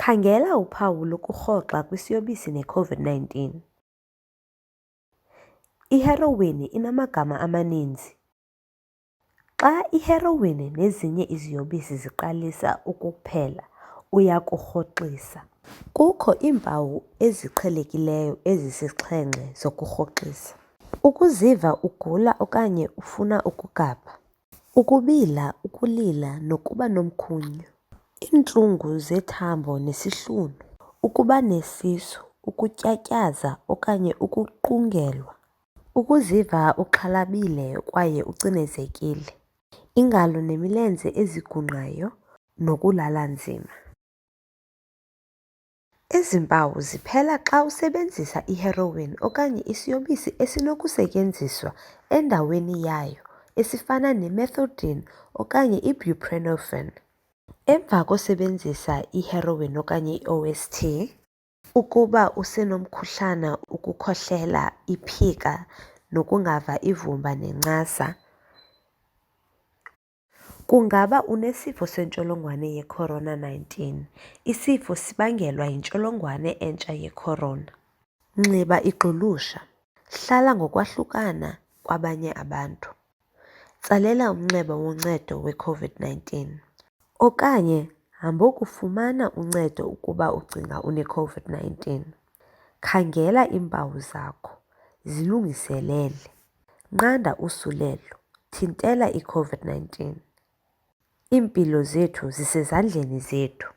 Khangela uphawu lokurhoxa kwisiyobisi ne-COVID-19. Iheroin inamagama amaninzi. Xa iheroin nezinye iziyobisi ziqalisa ukuphela, uyakurhoxisa. Kukho iimpawu eziqhelekileyo ezisixhenxe zokurhoxisa. Ukuziva ugula okanye ufuna ukugabha. Ukubila, ukulila nokuba nomkhunyu. Iintlungu zethambo nesihlunu. Ukuba nesisu, ukutyatyaza okanye ukuqungelwa. Ukuziva uxhalabile kwaye ucinezekile. Iingalo nemilenze ezigungqayo nokulala nzima. Ezi mpawu ziphela xa usebenzisa iheroin okanye isiyobisi esinokusetyenziswa endaweni yayo esifana nemethadone okanye ibuprenorphine. Emva kosebenzisa iheroin okanye i-OST, ukuba usenomkhuhlane, ukukhohlela, iphika nokungava ivumba nencasa, kungaba unesifo sentsholongwane ye-corona-19. Isifo sibangelwa yintsholongwane entsha ye-corona. Nxiba igxulusha. Hlala ngokwahlukana kwabanye abantu. Tsalela umnxeba woncedo we-COVID-19. Okanye hambokufumana uncedo ukuba ucinga une-COVID-19. Khangela iimpawu zakho. Zilungiselele. Nqanda usulelo. Thintela i-COVID-19. Iimpilo zethu zisezandleni zethu.